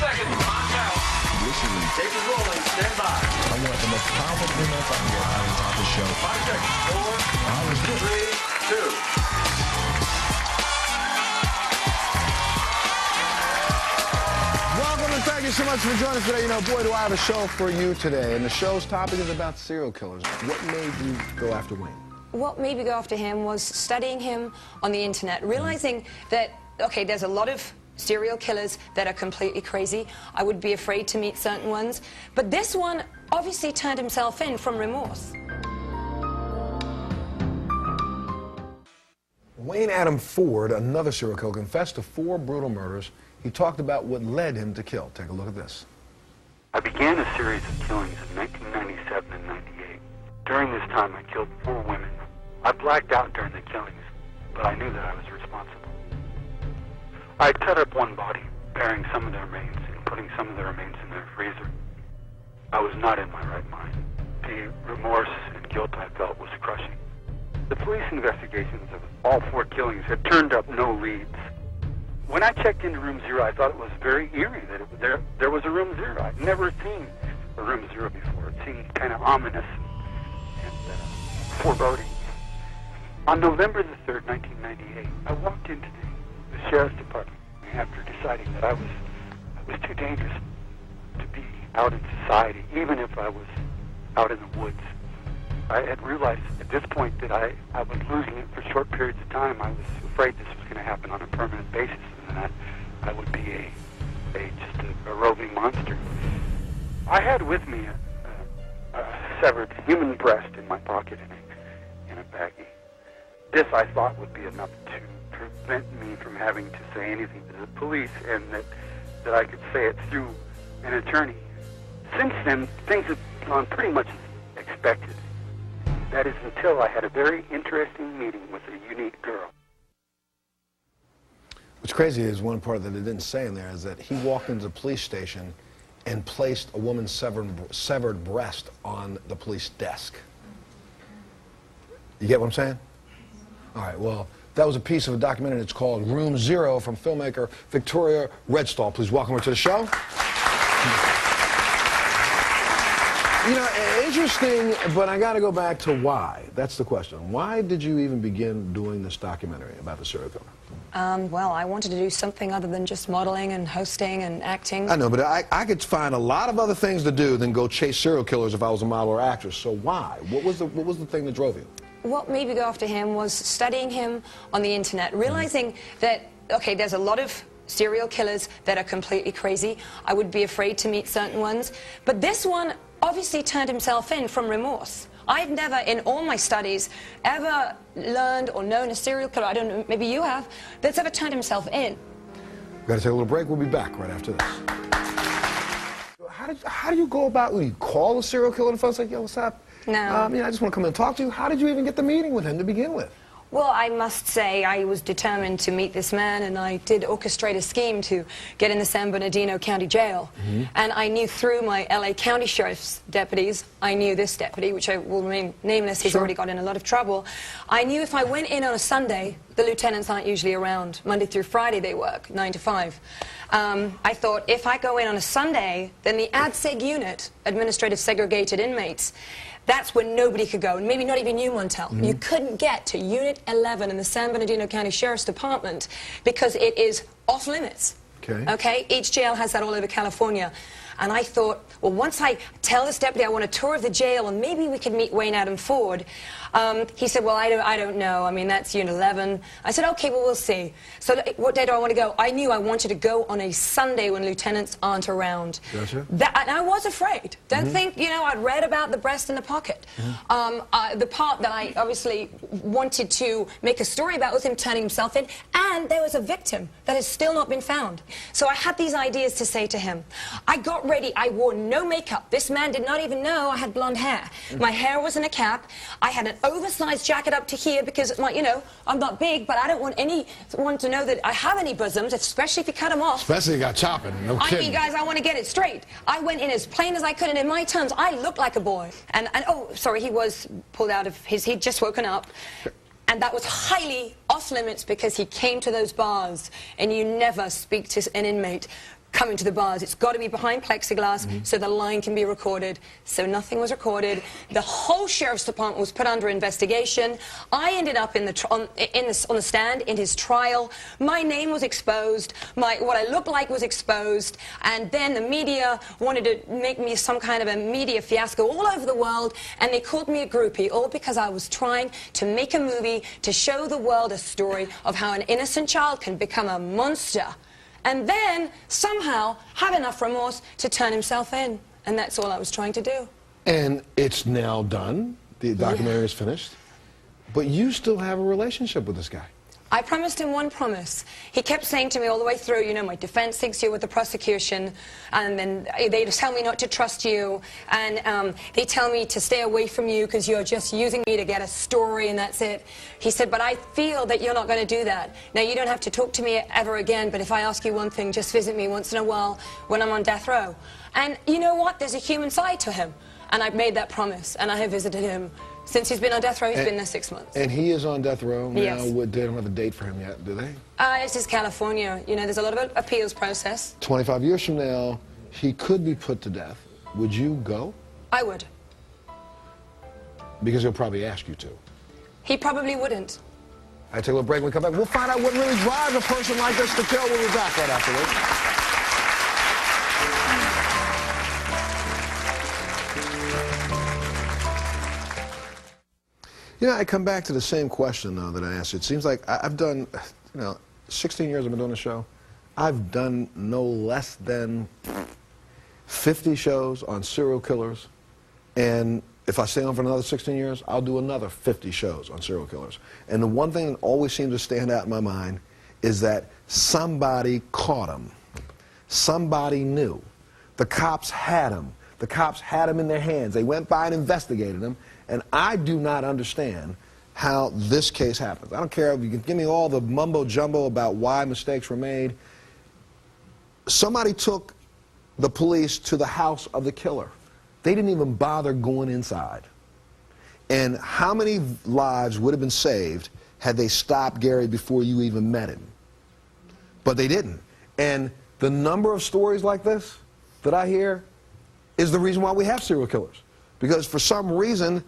seconds. Montel. Listening. Tape is rolling. Stand by. I want the most powerful 3 minutes I can get out of the top of the show. 5 seconds. 4, 3, 2. Welcome and thank you so much for joining us today. You know, boy, do I have a show for you today. And the show's topic is about serial killers. What made you go after Wayne? What made me go after him was studying him on the internet, realizing that, okay, there's a lot of serial killers that are completely crazy. I would be afraid to meet certain ones. But this one obviously turned himself in from remorse. Wayne Adam Ford, another serial killer, confessed to 4 brutal murders. He talked about what led him to kill. Take a look at this. I began a series of killings in 1997 and 98. During this time, I killed 4 women. I blacked out during the killings, but I knew that I was responsible. I had cut up one body, burying some of the remains and putting some of the remains in their freezer. I was not in my right mind. The remorse and guilt I felt was crushing. The police investigations of all 4 killings had turned up no leads. When I checked into room 0, I thought it was very eerie that there was a room 0. I'd never seen a room 0 before. It seemed kind of ominous and foreboding. On November the 3rd, 1998, I walked into the sheriff's department after deciding that I was too dangerous to be out in society, even if I was out in the woods. I had realized at this point that I was losing it for short periods of time. I was afraid this was going to happen on a permanent basis, and that I would be just a roving monster. I had with me a severed human breast in my pocket in a baggie. This, I thought, would be enough to prevent me from having to say anything to the police, and that I could say it through an attorney. Since then, things have gone pretty much as expected. That is until I had a very interesting meeting with a unique girl. What's crazy is one part that it didn't say in there is that he walked into the police station and placed a woman's severed breast on the police desk. You get what I'm saying? All right, well, that was a piece of a documentary. It's called Room 0 from filmmaker Victoria Redstall. Please welcome her to the show. You know, interesting, but I got to go back to why. That's the question. Why did you even begin doing this documentary about the serial killer? Well, I wanted to do something other than just modeling and hosting and acting. I know, but I could find a lot of other things to do than go chase serial killers if I was a model or actress. So why? What was the thing that drove you? What made me go after him was studying him on the internet, realizing that, okay, there's a lot of serial killers that are completely crazy. I would be afraid to meet certain ones. But this one obviously turned himself in from remorse. I've never, in all my studies, ever learned or known a serial killer, I don't know, maybe you have, that's ever turned himself in. We've got to take a little break. We'll be back right after this. How do you go about when you call a serial killer and folks like, yo, what's up? No. I just want to come in and talk to you. How did you even get the meeting with him to begin with? Well, I must say I was determined to meet this man, and I did orchestrate a scheme to get in the San Bernardino County Jail. And I knew through my LA County Sheriff's deputies, I knew this deputy, which I will remain nameless, he's already got in a lot of trouble. I knew if I went in on a Sunday, the lieutenants aren't usually around. Monday through Friday they work, 9 to 5. I thought if I go in on a Sunday, then the ADSEG unit, administrative segregated inmates, that's when nobody could go, and maybe not even you, Montel. You couldn't get to Unit 11 in the San Bernardino County Sheriff's Department because it is off limits. Okay? Each jail has that all over California. And I thought, well, once I tell this deputy I want a tour of the jail and maybe we could meet Wayne Adam Ford, he said, well, I don't know. I mean, that's Unit 11. I said, okay, well, we'll see. So what day do I want to go? I knew I wanted to go on a Sunday when lieutenants aren't around. Gotcha. And I was afraid. Don't think, you know, I'd read about the breast in the pocket. The part that I obviously wanted to make a story about was him turning himself in, and there was a victim that has still not been found. So I had these ideas to say to him. I got ready. I wore no makeup. This man did not even know I had blonde hair. My hair was in a cap. I had an oversized jacket up to here because, you know, I'm not big, but I don't want anyone to know that I have any bosoms, especially if you cut them off. Especially if you got chopping. No kidding. I mean, guys, I want to get it straight. I went in as plain as I could, and in my terms, I looked like a boy. And oh, sorry, he was pulled out of he'd just woken up. And that was highly off limits because he came to those bars, and you never speak to an inmate come into the bars. It's got to be behind plexiglass so the line can be recorded. So nothing was recorded. The whole sheriff's department was put under investigation. I ended up on the stand in his trial. My name was exposed. What I looked like was exposed. And then the media wanted to make me some kind of a media fiasco all over the world, and they called me a groupie, all because I was trying to make a movie to show the world a story of how an innocent child can become a monster and then somehow have enough remorse to turn himself in. And that's all I was trying to do. And it's now done. The documentary is finished. But you still have a relationship with this guy. I promised him one promise. He kept saying to me all the way through, you know, my defense thinks you're with the prosecution, and then they tell me not to trust you, and they tell me to stay away from you because you're just using me to get a story, and that's it. He said, but I feel that you're not going to do that. Now, you don't have to talk to me ever again, but if I ask you one thing, just visit me once in a while when I'm on death row. And you know what? There's a human side to him. And I've made that promise, and I have visited him. Since he's been on death row, he's been there 6 months. And he is on death row now. Yes. They don't have a date for him yet, do they? It's just California. You know, there's a lot of appeals process. 25 years from now, he could be put to death. Would you go? I would. Because he'll probably ask you to. He probably wouldn't. I take a little break. When we come back, we'll find out what really drives a person like this to kill. We'll be back right after this. You know, I come back to the same question, though, that I asked you. It seems like I've done, 16 years I've been doing the show. I've done no less than 50 shows on serial killers. And if I stay on for another 16 years, I'll do another 50 shows on serial killers. And the one thing that always seems to stand out in my mind is that somebody caught them. Somebody knew. The cops had them. The cops had them in their hands. They went by and investigated them. And I do not understand how this case happens. I don't care if you can give me all the mumbo-jumbo about why mistakes were made. Somebody took the police to the house of the killer. They didn't even bother going inside. And how many lives would have been saved had they stopped Gary before you even met him? But they didn't. And the number of stories like this that I hear is the reason why we have serial killers. Because for some reason,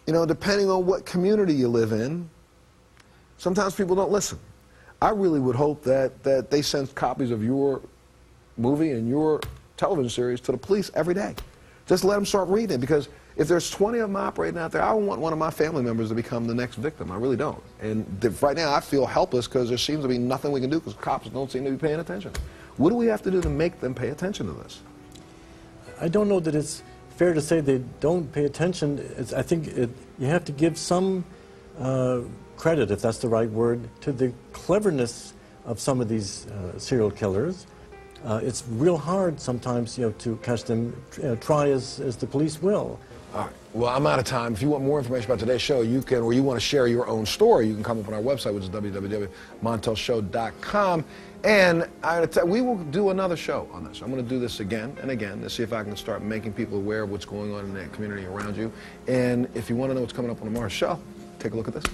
depending on what community you live in, sometimes people don't listen. I really would hope that they send copies of your movie and your television series to the police every day. Just let them start reading it, because if there's 20 of them operating out there, I don't want one of my family members to become the next victim. I really don't. And right now I feel helpless because there seems to be nothing we can do because cops don't seem to be paying attention. What do we have to do to make them pay attention to this? I don't know that it's fair to say they don't pay attention. I think you have to give some credit, if that's the right word, to the cleverness of some of these serial killers. It's real hard sometimes, to catch them, try as the police will. All right. Well, I'm out of time. If you want more information about today's show, you can, or you want to share your own story, you can come up on our website, which is www.montelshow.com. And we will do another show on this. I'm going to do this again and again to see if I can start making people aware of what's going on in that community around you. And if you want to know what's coming up on tomorrow's show, take a look at this.